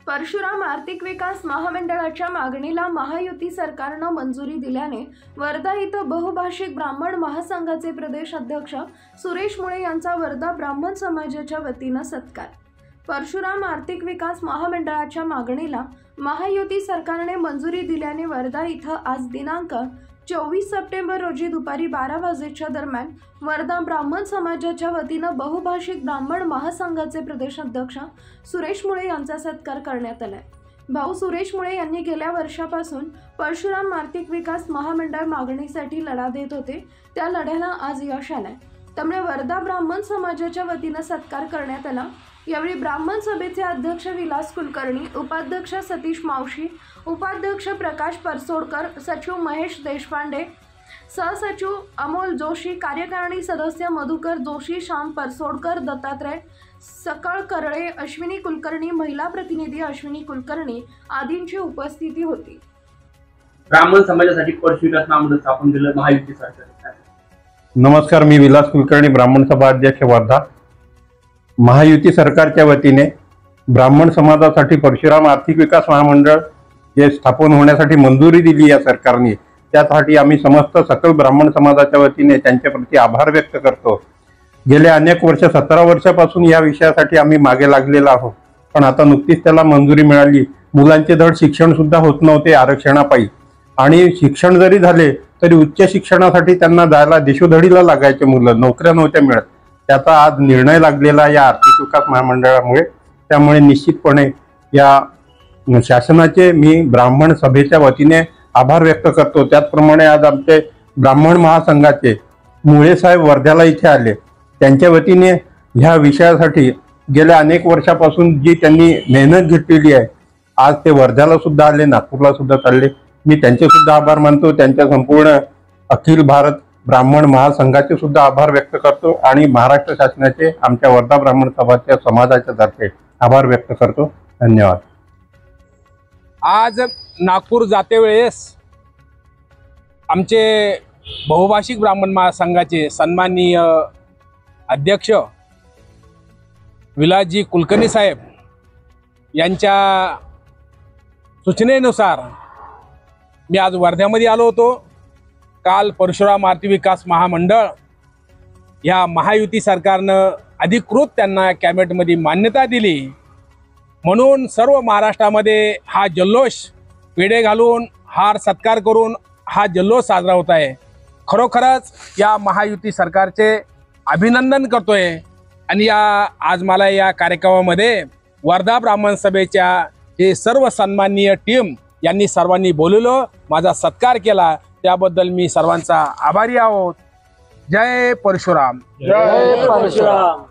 परशुराम आर्थिक विकास महामंडळाच्या मागणीला महायुती सरकारनं मंजुरी दिल्याने वर्धा इथं बहुभाषिक ब्राह्मण महासंघाचे प्रदेश अध्यक्ष सुरेश मुळे यांचा वर्धा ब्राह्मण समाजाच्या वतीनं सत्कार। परशुराम आर्थिक विकास महामंडळाच्या मागणीला महायुती सरकारने मंजुरी दिल्याने वर्धा इथं आज दिनांक 24 सप्टेंबर रोजी दुपारी 12 वाजेच्या दरम्यान वर्धा ब्राह्मण समाजाच्या वतीनं बहुभाषिक ब्राह्मण महासंघाचे प्रदेश अध्यक्ष सुरेश मुळे यांचा सत्कार करण्यात आला। भाऊ सुरेश मुळे यांनी गेल्या वर्षापासून परशुराम आर्थिक विकास महामंडळ मागणीसाठी लढा देत होते, त्या लढ्याला आज यश आलंय। त्यामुळे वर्धा ब्राह्मण समाजाच्या वतीनं सत्कार करण्यात आला। यावेळी ब्राह्मण सभेचे अध्यक्ष विलास कुलकर्णी, उपाध्यक्ष सतीश मावशी, उपाध्यक्ष प्रकाश परसोडकर, सचिव महेश देशपांडे, सहसचिव अमोल जोशी, कार्यकारिणी सदस्य मधुकर जोशी, श्याम परसोडकर, दत्तात्रय सकळकरळे, अश्विनी कुलकर्णी, महिला प्रतिनिधी अश्विनी कुलकर्णी आदींची उपस्थिती होती। ब्राह्मण समाजासाठी परशुराम महामंडळ स्थापन केलं महायुती सरकार। नमस्कार, मी विलास कुलकर्णी, ब्राह्मण सभा अध्यक्ष वर्धा। महायुती सरकारच्या वतीने ब्राह्मण समाजासाठी परशुराम आर्थिक विकास महामंडळ जे स्थापन होण्यासाठी मंजुरी दिली या सरकारने, त्यासाठी आम्ही समस्त सकल ब्राह्मण समाजाच्या वतीने त्यांच्या प्रति आभार व्यक्त करतो। गेल्या अनेक वर्ष 17 वर्षापासून या विषयासाठी आम्ही मागे लागलेलो आहोत, पण आता नुकतीच त्याला मंजुरी मिळाली। मुलांचे धड शिक्षण सुद्धा होत नव्हते आरक्षणापायी, आणि शिक्षण जरी झाले तरी उच्च शिक्षणासाठी त्यांना जायला देशोधडीला लागायचे, मुलं नोकऱ्या नव्हत्या मिळत। त्याचा आज निर्णय लागलेला या आर्थिक विकास महामंडळामुळे। त्यामुळे निश्चितपणे या शासनाचे मी ब्राह्मण सभेच्या वतीने आभार व्यक्त करतो। त्याचप्रमाणे आज आमचे ब्राह्मण महासंघाचे मुळे साहेब वर्ध्याला इथे आले, त्यांच्या वतीने ह्या विषयासाठी गेल्या अनेक वर्षापासून जी त्यांनी मेहनत घेतलेली आहे, आज ते वर्ध्याला सुद्धा आले, नागपूरला सुद्धा चालले। मी त्यांचे सुद्धा आभार मानतो, त्यांच्या संपूर्ण अखिल भारत ब्राह्मण महासंघाचे सुद्धा आभार व्यक्त करतो आणि महाराष्ट्र शासनाचे आमच्या वर्धा ब्राह्मण सभाच्या समाजाच्या तर्फे आभार व्यक्त करतो। धन्यवाद। आज नागपूर जाते वेळेस आमचे बहुभाषिक ब्राह्मण महासंघाचे सन्माननीय अध्यक्ष विलासजी कुलकर्णी साहेब यांच्या सूचनेनुसार मी आज वर्ध्यामध्ये आलो होतो। काल परशुराम आर्थिक विकास महामंडळ या महायुती सरकारनं अधिकृत त्यांना कॅबिनेटमध्ये मान्यता दिली, म्हणून सर्व महाराष्ट्रामध्ये हा जल्लोष पेढे घालून हार सत्कार करून हा जल्लोष साजरा होत आहे। खरोखरच या महायुती सरकारचे अभिनंदन करतोय। आणि आज मला या कार्यक्रमामध्ये वर्धा ब्राह्मण सभेच्या हे सर्व सन्माननीय टीम यांनी सर्वांनी बोलवलं, माझा सत्कार केला, त्याबद्दल मी सर्वांचा आभारी आहोत। जय परशुराम। जय परशुराम।